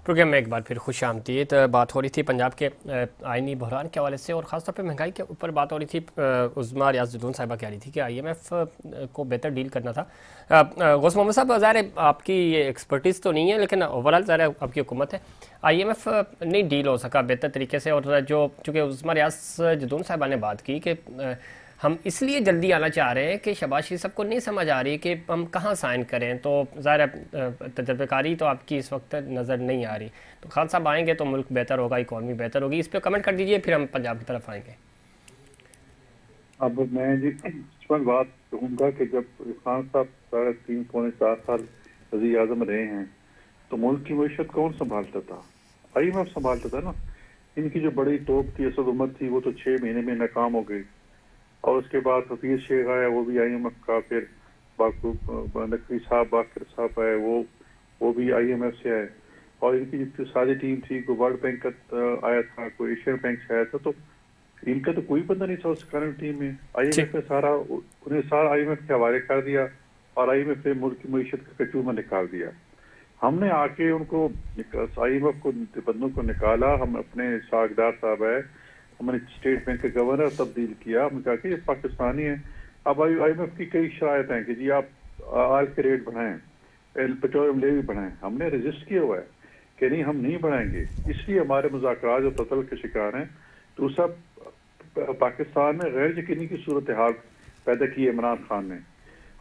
Programme में एक बार फिर खुश आमदीद। बात हो रही थी पंजाब के आइनी बहरान के हवाले से और ख़ासतौर पे महंगाई के ऊपर बात हो रही थी। उज़्मा रियाज ज़ैतून साहिबा कह रही थी कि IMF को बेहतर डील करना था। गौस मोहम्मद साहब, ज़ाहिर है आपकी ये एक्सपर्टीज़ तो नहीं है, लेकिन ओवरऑल ज़ाहिर है आपकी हुकूमत है, IMF नहीं डील हो सका बेहतर तरीके से। और जो चूँकि उज़्मा रियाज ज़ैतून साहिबा ने बात की कि हम इसलिए जल्दी आना चाह रहे हैं कि शहबाज शरीफ सबको नहीं समझ आ रही कि हम कहाँ साइन करें, तो ज़ाहिर है तजर्बेकारी तो आपकी इस वक्त नज़र नहीं आ रही। तो खान साहब आएंगे तो मुल्क बेहतर होगा, इकॉनमी बेहतर होगी। इस पर कमेंट कर दीजिए, फिर हम पंजाब की तरफ आएंगे। अब मैं जी इस पर बात कहूँगा कि जब खान साहब 3.5 पौने 4 साल वज़ीर आज़म रहे हैं तो मुल्क की मईशत कौन संभालता था? IMF संभालता था ना। इनकी जो बड़ी तोप थी असद उमर थी, वो तो 6 महीने में नाकाम हो गई। और उसके बाद हफीज शेख आया, वो भी IMF का। फिर नकवी साहब, बाकर साहब आए, वो भी IMF से आए। और इनकी जितनी सारी टीम थी, कोई वर्ल्ड बैंक का आया था, कोई एशियन बैंक से आया था, तो इनका तो कोई बंदा नहीं था उस करंट टीम में। ठीक। IMF ने उन्हें सारा IMF के हवाले कर दिया और IMF ने मुल्क की मईशत का कचूमा निकाल दिया। हमने आके उनको IMF को बंदों को निकाला। हम अपने सागदार साहब है, हमने स्टेट बैंक के गवर्नर तब्दील किया। हमने कहा कि ये पाकिस्तानी है। अब IMF की कई शरायत हैं कि जी आप ऑयल के रेट बढ़ाएं, पेट्रोलियम लेवी बढ़ाएं। हमने रजिस्ट किया हुआ है कि नहीं, हम नहीं बढ़ाएंगे। इसलिए हमारे मुज़ाकरात जो ततल के शिकार हैं। दूसरा, पाकिस्तान में गैर यकीनी की सूरत हाल पैदा की है इमरान खान ने,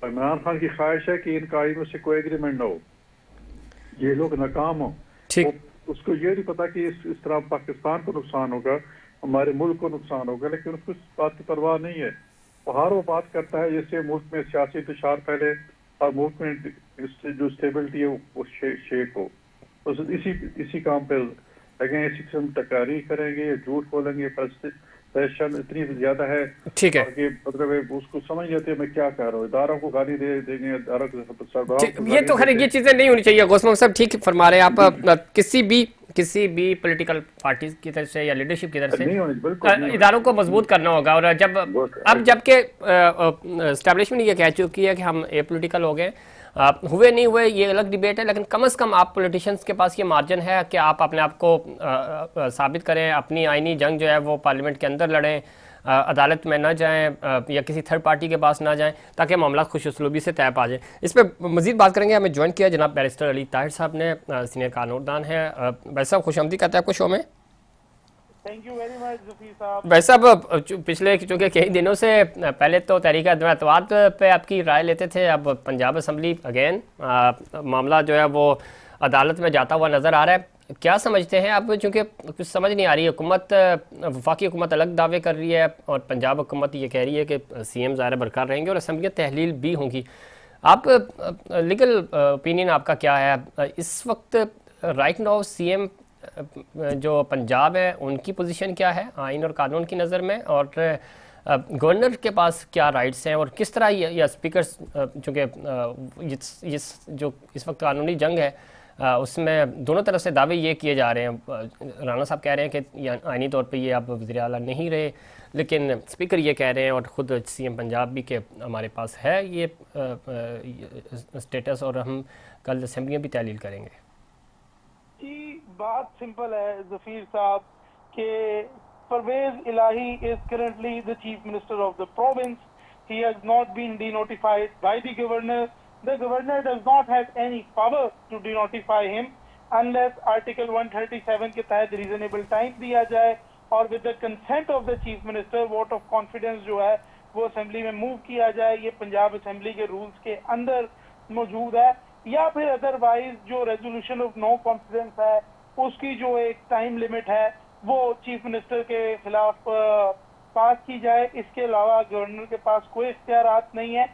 और इमरान खान की ख्वाहिश है कि इनका IMF से कोई एग्रीमेंट ना हो, ये लोग नाकाम हो। वो ठीक। उसको ये नहीं पता कि इस तरह पाकिस्तान को नुकसान होगा, हमारे मुल्क को नुकसान होगा, लेकिन उसको इस बात की परवाह नहीं है। वो बात करता है जैसे मुल्क में सियासी इंतशार फैले और मुल्क में जो स्टेबिलिटी है वो शेक हो। तो इसी काम पे लगे, इसी किस्म तकरारी करेंगे, झूठ बोलेंगे। परेशान इतनी ज्यादा है ठीक है। और कि मतलब उसको समझ लेते हैं मैं क्या कह रहा हूँ। इदारों को गाली दे देंगे, इदारों के सरबराहों ठीक, को ये गाली तो खैर देते ये हैं। चीज़ें नहीं होनी चाहिए। गौस मोहम्मद साहब ठीक फरमा रहे हैं आप। किसी भी पॉलिटिकल पार्टी की तरफ से या लीडरशिप की तरफ से नहीं होनी, बिल्कुल नहीं होनी इदारों को चाहिए। मजबूत करना होगा। और अब जबकि स्टैब्लिशमेंट ये कह चुकी है कि हम ए पोलिटिकल हो गए, हुए नहीं हुए ये अलग डिबेट है, लेकिन कम से कम आप पॉलिटिशियंस के पास ये मार्जिन है कि आप अपने आप को साबित करें, अपनी आइनी जंग जो है वो पार्लियामेंट के अंदर लड़ें, अदालत में ना जाएं या किसी थर्ड पार्टी के पास ना जाएं, ताकि मामला खुश उसलूबी से तय पा जाए। इस पर मजीद बात करेंगे। हमें ज्वाइन किया जनाब बैरिस्टर अली ताहिर साहब ने, सीनियर कानूनदान है। भाई साहब खुशामदी कहते हैं आपको शो में। थैंक यू वेरी मच जफीर साहब। भाई साहब पिछले चूँकि कई दिनों से पहले तो तहरीक अदम पे आपकी राय लेते थे, अब पंजाब असम्बली अगेन मामला जो है वो अदालत में जाता हुआ नज़र आ रहा है। क्या समझते हैं आप? चूँकि कुछ समझ नहीं आ रही, हुकूमत वफाकी हुकूमत अलग दावे कर रही है और पंजाब हुकूमत ये कह रही है कि CM ज़ाहिर बरकरार रहेंगे और असम्बलियाँ तहलील भी होंगी। आप लीगल ओपिनियन आपका क्या है इस वक्त? राइट नाउ CM जो पंजाब है उनकी पोजीशन क्या है आइन और कानून की नज़र में, और गवर्नर के पास क्या राइट्स हैं, और किस तरह या स्पीकर्स, चूँकि जो इस वक्त कानूनी जंग है उसमें दोनों तरफ से दावे ये किए जा रहे हैं। राणा साहब कह रहे हैं कि आइनी तौर पे ये अब वज़ीर आला नहीं रहे, लेकिन स्पीकर ये कह रहे हैं और ख़ुद CM पंजाब भी कि हमारे पास है ये स्टेटस और हम कल असम्बलियाँ भी तहलील करेंगे। जी बात सिंपल है जफीर साहब कि Parvez Elahi is currently the chief minister of the province. He has not been denotified by the governor. The governor does not have any power to denotify him unless Article 137 के तहत reasonable time दिया जाए और with the consent of the chief minister vote of confidence जो है वो assembly में move किया जाए। ये पंजाब असेंबली के रूल्स के अंदर मौजूद है, या फिर अदरवाइज जो रेजोल्यूशन ऑफ नो कॉन्फिडेंस है उसकी जो एक टाइम लिमिट है वो चीफ मिनिस्टर के खिलाफ पास की जाए। इसके अलावा गवर्नर के पास कोई इख्तियारात नहीं है,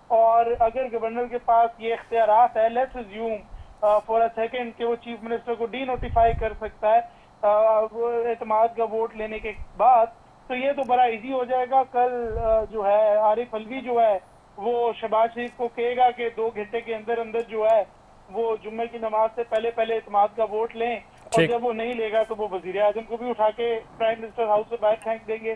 और अगर गवर्नर के पास ये इख्तियारात है, let's assume for a second कि वो चीफ मिनिस्टर को डी नोटिफाई कर सकता है एतमाद का वोट लेने के बाद, तो ये तो बड़ा इजी हो जाएगा। कल जो है आरिफ अलवी जो है वो शहबाज शरीफ को कहेगा कि 2 घंटे के अंदर अंदर जो है वो जुम्मे की नमाज से पहले पहले इतमाद का वोट लें, और जब वो नहीं लेगा तो वो वजीर आजम को भी उठा के प्राइम मिनिस्टर हाउस से बाहर फेंक देंगे।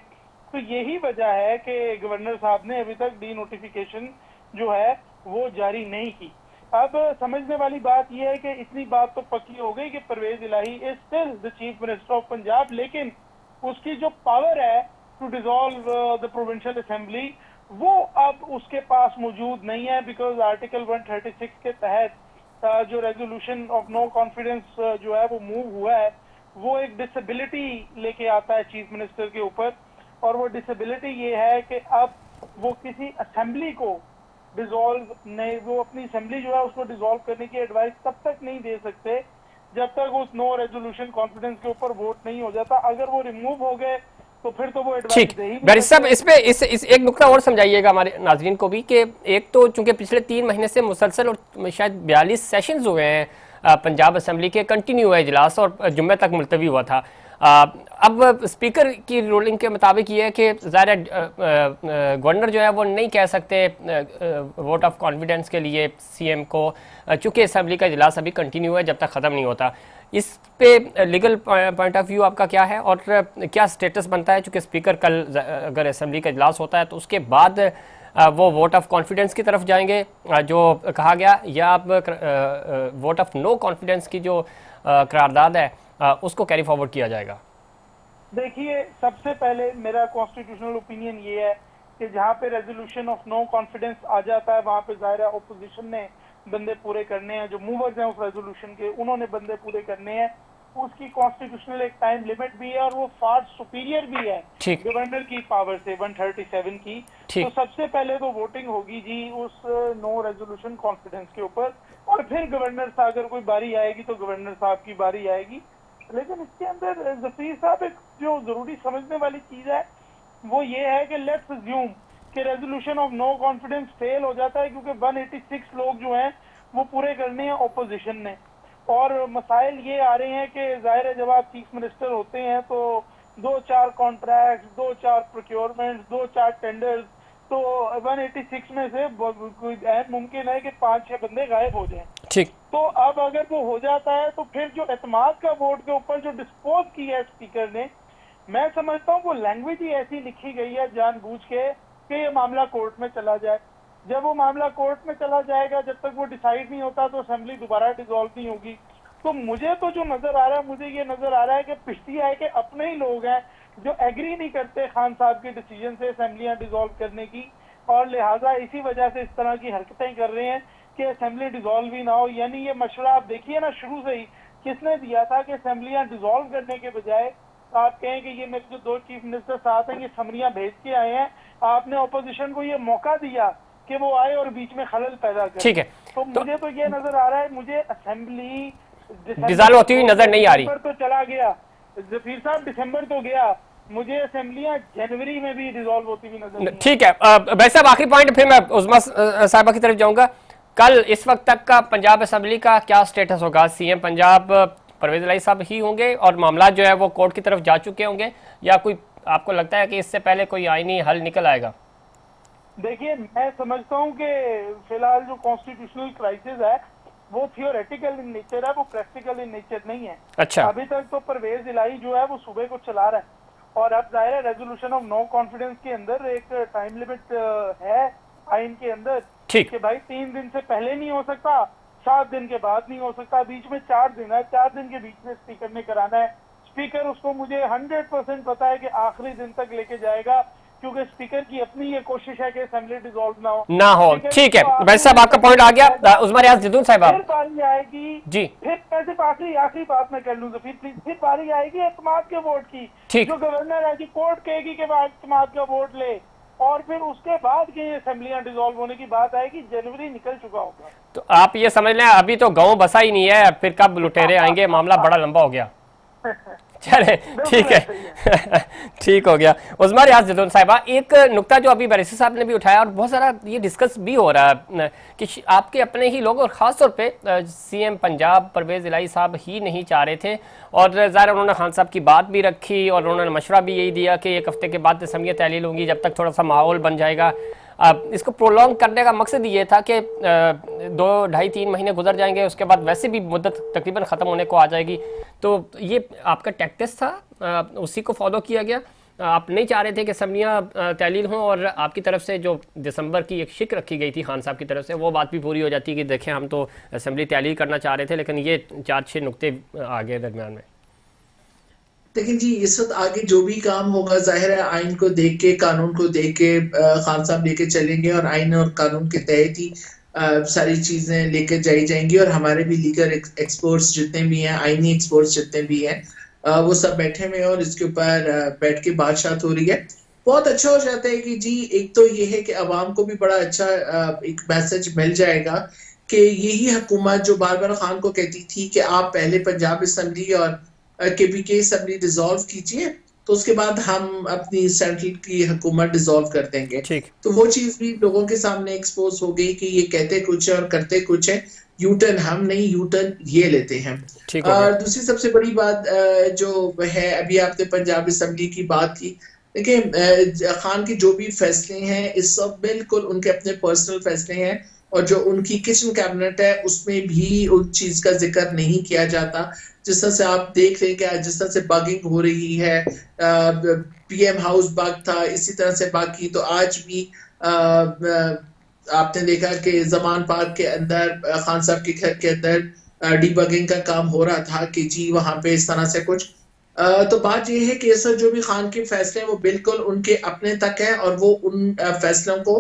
तो यही वजह है कि गवर्नर साहब ने अभी तक डी नोटिफिकेशन जो है वो जारी नहीं की। अब समझने वाली बात यह है कि इतनी बात तो पक्की हो गई कि Parvez Elahi is still the chief minister of Punjab, लेकिन उसकी जो पावर है to dissolve the provincial assembly वो अब उसके पास मौजूद नहीं है, बिकॉज आर्टिकल 136 के तहत जो रेजोल्यूशन ऑफ नो कॉन्फिडेंस जो है वो मूव हुआ है, वो एक डिसेबिलिटी लेके आता है चीफ मिनिस्टर के ऊपर। और वो डिसेबिलिटी ये है कि अब वो किसी असेंबली को डिसॉल्व नहीं, वो अपनी असेंबली जो है उसको डिसॉल्व करने की एडवाइस तब तक नहीं दे सकते जब तक उस नो रेजोल्यूशन कॉन्फिडेंस के ऊपर वोट नहीं हो जाता। अगर वो रिमूव हो गए तो फिर तो वो एडवाइस ठीक, दे ही नहीं बैरिस्टर साहब सकते। इस एक नुकता और समझाइएगा हमारे नाजरीन को भी कि एक तो चूंकि पिछले 3 महीने से मुसलसल और शायद 42 सेशंस हुए हैं पंजाब असेंबली के, कंटिन्यू है इजलास और जुम्मे तक मुलतवी हुआ था। अब स्पीकर की रूलिंग के मुताबिक ये है कि ज़ाहिर गवर्नर जो है वो नहीं कह सकते वोट ऑफ कॉन्फिडेंस के लिए सीएम को, चूंकि असेंबली का इजलास अभी कंटिन्यू है जब तक ख़त्म नहीं होता। इस पे लीगल पॉइंट ऑफ व्यू आपका क्या है और क्या स्टेटस बनता है, चूंकि स्पीकर कल अगर असेंबली का इजलास होता है तो उसके बाद वो वोट ऑफ कॉन्फिडेंस की तरफ जाएंगे जो कहा गया, या आप वोट ऑफ नो कॉन्फिडेंस की जो करारदाद है उसको कैरी फॉरवर्ड किया जाएगा? देखिए, सबसे पहले मेरा कॉन्स्टिट्यूशनल ओपिनियन ये है कि जहाँ पे रेजोल्यूशन ऑफ नो कॉन्फिडेंस आ जाता है वहां पे जाहिर है ओपोजिशन ने बंदे पूरे करने हैं, जो मूवर्स हैं उस रेजोल्यूशन के उन्होंने बंदे पूरे करने हैं। उसकी कॉन्स्टिट्यूशनल एक टाइम लिमिट भी है और वो फार सुपीरियर भी है गवर्नर की पावर से 137 की। तो सबसे पहले तो वोटिंग होगी जी उस नो रेजोल्यूशन कॉन्फिडेंस के ऊपर, और फिर गवर्नर साहब अगर कोई बारी आएगी तो गवर्नर साहब की बारी आएगी। लेकिन इसके अंदर जफीर साहब एक जो जरूरी समझने वाली चीज है वो ये है कि लेट्स अज्यूम कि resolution of no confidence fail हो जाता है, क्योंकि 186 लोग जो हैं वो पूरे करने हैं ओपोजिशन ने। और मसाइल ये आ रहे हैं कि जाहिर है जब आप चीफ मिनिस्टर होते हैं तो 2-4 कॉन्ट्रैक्ट, 2-4 प्रोक्योरमेंट, 2-4 टेंडर्स, तो 186 में से कोई मुमकिन है कि 5-6 बंदे गायब हो जाएं। ठीक, तो अब अगर वो हो जाता है तो फिर जो एतमाद का वोट के ऊपर जो डिस्पोज किया है स्पीकर ने, मैं समझता हूँ वो लैंग्वेज ही ऐसी लिखी गई है जानबूझ के कि ये मामला कोर्ट में चला जाए। जब वो मामला कोर्ट में चला जाएगा, जब तक वो डिसाइड नहीं होता तो असेंबली दोबारा डिसॉल्व नहीं होगी। तो मुझे तो जो नजर आ रहा है, मुझे ये नजर आ रहा है कि पिछली आए के अपने ही लोग हैं जो एग्री नहीं करते खान साहब के डिसीजन से असेंबलियां डिसॉल्व करने की, और लिहाजा इसी वजह से इस तरह की हरकतें कर रहे हैं कि असेंबली डिसॉल्व ही ना हो। यानी ये मशवरा आप देखिए ना, शुरू से ही किसने दिया था कि असेंबलियां डिसॉल्व करने के बजाय आप कहें कि ये मेरे जो 2 चीफ मिनिस्टर साथ हैं ये समरियां भेज के आए हैं, आपने ऑपोजिशन को ये मौका दिया कि वो आए और बीच में खलल पैदा करे। ठीक है, तो मुझे तो ये नजर आ रहा है, मुझे असेंबली डिसॉल्व होती हुई नजर नहीं आ रही। दिसंबर तो चला गया जफीर साहब, दिसंबर तो गया, मुझे असेंबलियां जनवरी में भी डिसॉल्व होती हुई नजर नहीं। ठीक है, भाई साहब आखिरी पॉइंट, फिर मैं उस्मा साहिबा की तरफ जाऊंगा। कल इस वक्त तक का पंजाब असेंबली का क्या स्टेटस होगा? सीएम पंजाब परवेज इलाही साहब ही होंगे और मामला जो है वो कोर्ट की तरफ जा चुके होंगे, या कोई आपको लगता है कि इससे पहले कोई आईनी हल निकल आएगा? देखिए, मैं समझता हूँ कि फिलहाल जो कॉन्स्टिट्यूशनल क्राइसिस है वो थियोरेटिकल इन नेचर है, वो प्रैक्टिकल इन नेचर नहीं है। अच्छा, अभी तक तो परवेज इलाही जो है वो सूबे को चला रहा है, और अब जाहिर है रेजोल्यूशन ऑफ नो कॉन्फिडेंस के अंदर एक टाइम लिमिट है आइन के अंदर कि भाई 3 दिन से पहले नहीं हो सकता, 7 दिन के बाद नहीं हो सकता, बीच में 4 दिन है, 4 दिन के बीच में स्पीकर ने कराना है। स्पीकर उसको मुझे 100% पता है कि आखिरी दिन तक लेके जाएगा, क्योंकि स्पीकर की अपनी ये कोशिश है कि असेंबली डिसॉल्व ना हो। ठीक है भाई साहब, आपका पॉइंट आ गया। उस्मा रियाज जदून साहब, फिर बारी आएगी जी, फिर सिर्फ आखिरी बात मैं कर लूँ जफीर प्लीज, फिर बारी आएगी एतमाद के वोट की। जो गवर्नर है कि कोर्ट कहेगी कि एतमाद का वोट ले, और फिर उसके बाद की असेंबलियां डिसॉल्व होने की बात आएगी, जनवरी निकल चुका होगा। तो आप ये समझ लें अभी तो गांव बसा ही नहीं है, फिर कब लुटेरे आएंगे, मामला बड़ा लंबा हो गया। चले ठीक है ठीक हो गया। उस्मा रियाज जदून साहिबा, एक नुक्ता जो अभी बैरिस्टर साहब ने भी उठाया और बहुत सारा ये डिस्कस भी हो रहा है कि आपके अपने ही लोग, और ख़ास तौर पे सीएम पंजाब परवेज इलाही साहब ही नहीं चाह रहे थे, और ज़ाहिर उन्होंने खान साहब की बात भी रखी और उन्होंने मशवरा भी यही दिया कि 1 हफ्ते के बाद असेंबलियां तहलील होंगी, जब तक थोड़ा सा माहौल बन जाएगा। इसको प्रोलॉन्ग करने का मकसद ये था कि 2, 2.5, 3 महीने गुजर जाएंगे, उसके बाद वैसे भी मुद्दत तकरीबन ख़त्म होने को आ जाएगी। तो ये आपका टैक्टिस था, उसी को फॉलो किया गया, आप नहीं चाह रहे थे कि असम्बलियाँ तहलील हों, और आपकी तरफ से जो दिसंबर की एक शिक रखी गई थी खान साहब की तरफ से, वो बात भी पूरी हो जाती कि देखें हम तो असम्बली तहलील करना चाह रहे थे, लेकिन ये 4-6 नुक्ते आ गए दरमियान में। लेकिन जी इस वक्त आगे जो भी काम होगा, जाहिर है आइन को देख के, कानून को देख के खान साहब लेके चलेंगे, और आइन और कानून के तहत ही सारी चीजें लेकर जाई जाएंगी। और हमारे भी लीगल एक्सपर्ट्स जितने भी हैं, आईनी एक्सपर्ट्स जितने भी हैं, वो सब बैठे हुए हैं और इसके ऊपर बैठ के बातचीत हो रही है। बहुत अच्छा हो जाता है कि जी एक तो ये है कि अवाम को भी बड़ा अच्छा एक मैसेज मिल जाएगा कि यही हुकूमत जो बार बार खान को कहती थी कि आप पहले पंजाब असम्बली और केपीके असम्बली डिसॉल्व कीजिए, तो उसके बाद हम अपनी सेंट्रल की हुकूमत डिसॉल्व कर देंगे। तो वो चीज भी लोगों के सामने एक्सपोज हो गई कि ये कहते कुछ है और करते कुछ है। यूटर्न हम नहीं, यूटर्न ये लेते हैं। और दूसरी सबसे बड़ी बात जो है, अभी आपने पंजाब असम्बली की बात की, देखिए खान के जो भी फैसले हैं इस सब बिल्कुल उनके अपने पर्सनल फैसले हैं, और जो उनकी किचन कैबिनेट है उसमें भी उस चीज का जिक्र नहीं किया जाता। जिस तरह से आप देख रहे हैं, जिस तरह से बगिंग हो रही है, पीएम हाउस बग था, इसी तरह से बाकी तो आज भी आपने देखा कि जमान पार्क के अंदर खान साहब के घर के अंदर डीबगिंग का काम हो रहा था कि जी वहां पे इस तरह से कुछ। तो बात यह है कि सर जो भी खान के फैसले हैं वो बिल्कुल उनके अपने तक है, और वो उन फैसलों को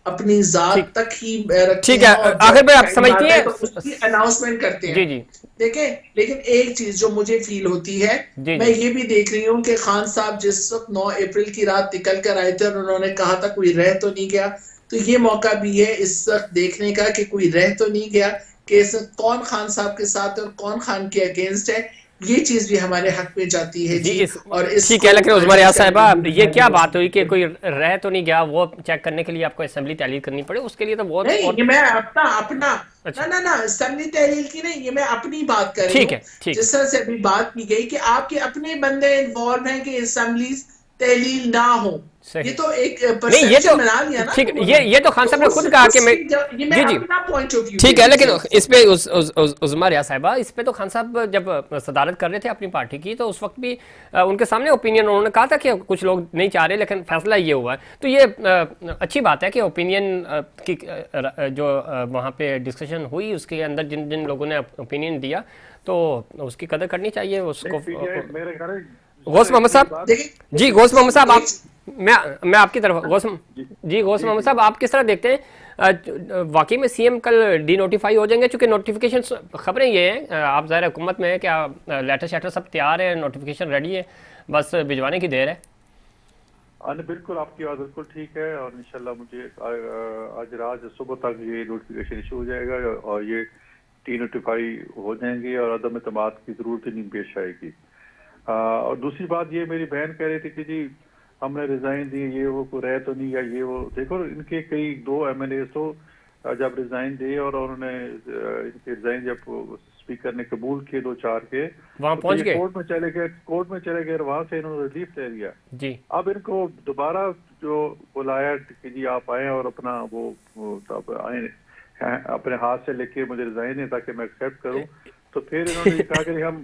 अपनी जात तक ही रखते हैं। आखिर में आप समझती हैं तो उसकी अनाउंसमेंट करते हैं। जी देखें, लेकिन एक चीज जो मुझे फील होती है, मैं ये भी देख रही हूँ कि खान साहब जिस वक्त 9 अप्रैल की रात निकल कर आए थे और उन्होंने कहा था कोई रह तो नहीं गया, तो ये मौका भी है इस वक्त देखने का कि कोई रह तो नहीं गया, कि इस कौन खान साहब के साथ और कौन खान के अगेंस्ट है। ये चीज भी हमारे हक में जाती है जी। और ठीक है, लेकिन उस्मा रियाज साहिबा, ये क्या बात हुई कि कोई रह तो नहीं गया, वो चेक करने के लिए आपको असेंबली तहलील करनी पड़े? उसके लिए तो बहुत नहीं, ये मैं अपना अच्छा। ना असेंबली तहलील की नहीं, ये मैं अपनी बात कर रही हूँ। जिस तरह से अभी बात की गई कि आपके अपने बंदे इन्वॉल्व हैं कि असेंबली तहलील ना हो, ये तो एक परसेप्शन बना लिया ना। ठीक, ये तो खान साहब ने खुद कहा कि मैं जी ठीक है, लेकिन इस पे उस्मा रियाज साहिबा, इस पे तो खान साहब जब सदारत कर रहे थे अपनी पार्टी की, तो उस वक्त भी उनके सामने ओपिनियन उन्होंने कहा था कि कुछ लोग नहीं चाह रहे, लेकिन फैसला ये हुआ है। तो ये अच्छी बात है कि ओपिनियन की जो वहाँ पे डिस्कशन हुई, उसके अंदर जिन जिन लोगों ने ओपिनियन दिया, तो उसकी कदर करनी चाहिए उसको। गौस मोहम्मद साहब जी, गौस मोहम्मद साहब, आप मैं आपकी तरफ गौस मोहम्मद साहब, आप किस तरह देखते हैं वाकई में सीएम कल डीनोटिफाई हो जाएंगे? चूंकि नोटिफिकेशन खबरें ये हैं, आप ज़ाहिर हुकूमत में है, क्या लेटर शेटर सब तैयार है, नोटिफिकेशन रेडी है, बस भिजवाने की देर है? बिल्कुल, आपकी बात बिल्कुल ठीक है, और इंशाल्लाह मुझे आज रात सुबह तक ये नोटिफिकेशन इशू हो जाएगा और ये डीनोटिफाई हो जाएंगे और अदम एतमाद की जरूरत ही नहीं पेश आएगी। और दूसरी बात ये, मेरी बहन कह रही थी कि जी हमने रिजाइन दी, ये वो को रह तो नहीं, या ये वो। देखो, इनके कई 2 MLA तो जब रिजाइन दिए और उन्होंने इनके रिजाइन जब स्पीकर ने कबूल किए 2-4 के, वहां पहुंच गए, कोर्ट में चले गए और वहां से इन्होंने रिलीफ ले लिया जी। अब इनको दोबारा जो बुलाया कि जी आप आए और अपना वो तब आए अपने हाथ से लेके मुझे रिजाइन है ताकि मैं एक्सेप्ट करूं, तो फिर इन्होंने कहा कि हम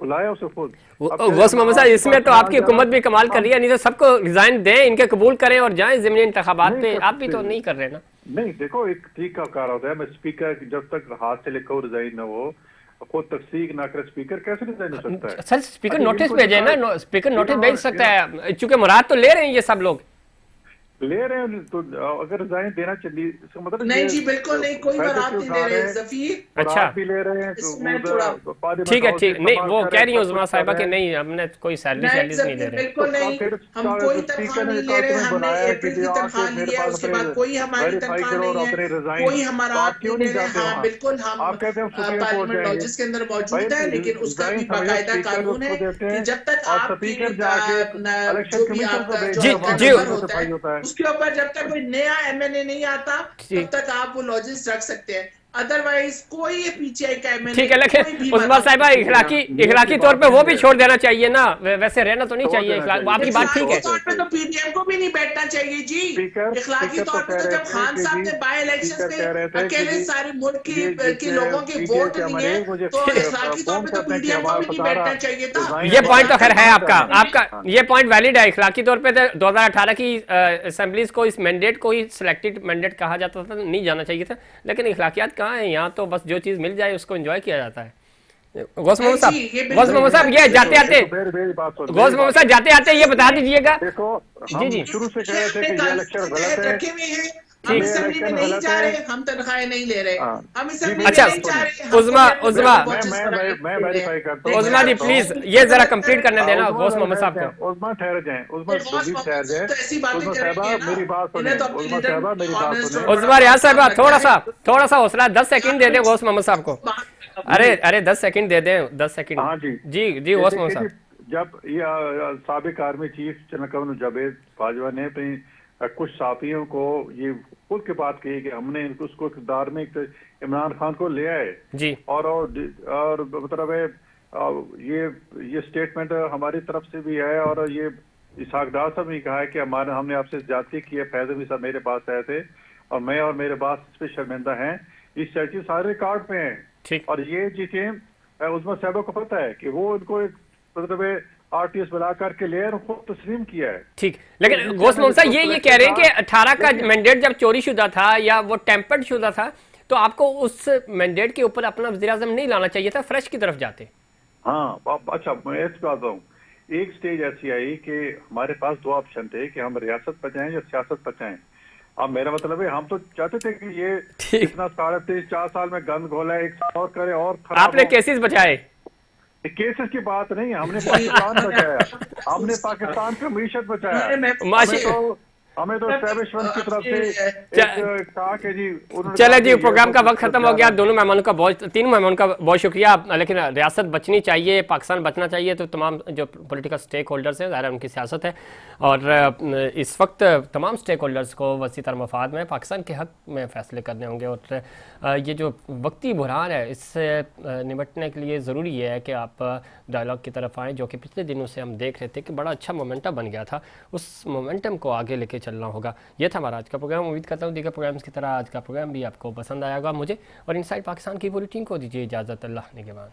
बुलाया उसे खुद। गौस मोहम्मद साहब, इसमें तो आपकी हुकूमत भी कमाल कर रही है, नहीं तो सबको रिजाइन दें, इनके कबूल करें और जाएं ज़िमनी इंतखाबात पे। आप भी तो नहीं कर रहे ना। नहीं, देखो, एक तरीका कार होता है, मैं स्पीकर जब तक हाथ से लिखा हो रिजाइन न हो, खुद तस्दीक ना करे, स्पीकर कैसे रिजाइन हो सकता है? सर स्पीकर नोटिस भेजे ना, स्पीकर नोटिस भेज सकता है, चूंकि मुराद तो ले रहे हैं ये सब लोग ले रहे हैं, तो अगर रिजाइन देना चाहिए, इसका मतलब नहीं जी, बिल्कुल नहीं, कोई बात नहीं ले रहे हैं ज़फीर। अच्छा, भी ले रहे हैं, ठीक है, ठीक नहीं, वो कह रही है उस्मा साहिबा कि नहीं हमने कोई सैलरी नहीं दे रहे। बिल्कुल नहीं, हम कोई तनख्वाह नहीं ले रहे, हमने अप्रैल की तनख्वाह ली है, उसके बाद कोई हमारी तनख्वाह नहीं है, कोई हमारा क्यों नहीं ले रहे। हाँ बिल्कुल, हम पार्लियामेंट लॉजिस के अंदर मौजूद है, लेकिन उसका भी बाकायदा कानून है कि जब तक आपकी जो भी आपका होता है उसके ऊपर जब तक कोई नया MLA नहीं आता तब तक आप वो लॉजिस रख सकते हैं। अदरवाइज कोई ये पीटीआई का एमएलए ठीक है, लेकिन कोई भी उस्मा साहिबा इखलाकी तौर पे वो भी छोड़ देना चाहिए ना, वैसे रहना तो नहीं छोड़ चाहिए। देना चाहिए। आपकी बात ठीक है। तौर पे तो पीटीएम को भी नहीं बैठना चाहिए जी। इखलाकी तौर पे तो जब खान साहब ने बाई इलेक्शन में अकेले सारे मुल्क के लोगों के वोट लिए तो इखलाकी तौर पे तो पीटीएम को भी नहीं बैठना चाहिए था। ये पॉइंट तो खैर है आपका ये पॉइंट वैलिड है। इखलाकी तौर पे 2018 की असेंबलीज को इस मैंडेट को ही सिलेक्टेड मैंडेट कहा जाता था, नहीं जाना चाहिए था। लेकिन इखलाकियात कहाँ है, यहाँ तो बस जो चीज़ मिल जाए उसको एंजॉय किया जाता है। गौस मोहम्मद साहब ये जाते आते गौस मोहम्मद साहब जाते आते ये बता दीजिएगा। देखो, जी शुरू से कह रहे थे कि ये इलेक्शन गलत है, रखे हुए हैं, हम असेंबली में नहीं जा रहे, हम तनख्वाहें नहीं ले रहे, हम असेंबली अच्छा, में नहीं जा रहे। मैं वेरीफाई करता हूँ। उस्मा जी प्लीज ये जरा कंप्लीट करने देना गौस मोहम्मद साहब को। उस्मा ठहर जाए, उस्मा ठहर जाए। तो ऐसी बातें उस्मा साहबा करेंगे ना, मेरी बात सुने, इन्हें तो अपनी उस्मा साहबा मेरी बात सुने। उस्मा रियाज साहब थोड़ा सा हौसला, 10 सेकंड दे दें गौस मोहम्मद साहब को। अरे 10 सेकंड दे दें, 10 सेकंड। हाँ जी जी गौस मोहम्मद साहब। जब ये साबिक army chief general Qamar Javed Bajwa ने अपनी कुछ साथियों को ये खुल के बात कही कि हमने उसको इक़्तिदार में इमरान खान को ले आए जी, और मतलब ये स्टेटमेंट हमारी तरफ से भी है, और ये इसहाक डार साहब ने कहा है कि हमने आपसे ज्यादती की है। फैज अली साहब मेरे पास आए थे और मैं और मेरे पास इस पे शर्मिंदा हैं। इस चर्चा सारे रिकॉर्ड पे हैं। ठीक। और ये चीजें उस्मा साहबा को पता है कि वो उनको एक मतलब आरटीएस बुला करके ले उनको तस्लीम किया है। ठीक, लेकिन गौस मोहम्मद साहब ये कह रहे हैं कि 18 का मैंडेट जब चोरी शुदा था या वो टेम्पर्ड शुदा था तो आपको उस मैंडेट के ऊपर अपना वज़ीर आज़म नहीं लाना चाहिए था, फ्रेश की तरफ जाते। हाँ अच्छा, मैं इस बात हूँ, एक स्टेज ऐसी आई कि हमारे पास दो ऑप्शन थे कि हम रियासत बचाएं या सियासत बचाएं। अब मेरा मतलब है हम तो चाहते थे कि ये इतना 3.5-4 साल में गंद घोला है, 1 साल और करे और आपने केसेस बचाए। केसेस की बात नहीं, हमने पाकिस्तान बचाया, हमने पाकिस्तान की मीशत बचाया। हमें तो एस्टैब्लिशमेंट की तरफ से कहा कि जी चले जी, प्रोग्राम का वक्त खत्म हो गया। तीनों मेहमानों का बहुत शुक्रिया। लेकिन रियासत बचनी चाहिए, पाकिस्तान बचना चाहिए तो तमाम जो पॉलिटिकल स्टेक होल्डर्स हैं, ज़ाहिर उनकी सियासत है और इस वक्त तमाम स्टेक होल्डर्स को वसी तर मफाद में पाकिस्तान के हक़ में फ़ैसले करने होंगे। और ये जो वक्ती बुरहान है इससे निपटने के लिए ज़रूरी है कि आप डायलॉग की तरफ आएँ, जो कि पिछले दिनों से हम देख रहे थे कि बड़ा अच्छा मोमेंटम बन गया था। उस मोमेंटम को आगे लेके चलना होगा। ये था हमारा आज का प्रोग्राम। उम्मीद करता हूँ दीगर प्रोग्राम्स की तरह आज का प्रोग्राम भी आपको पसंद आएगा। मुझे और इनसाइड पाकिस्तान की पूरी टीम को दीजिए इजाज़त। अल्लाह निगहबान।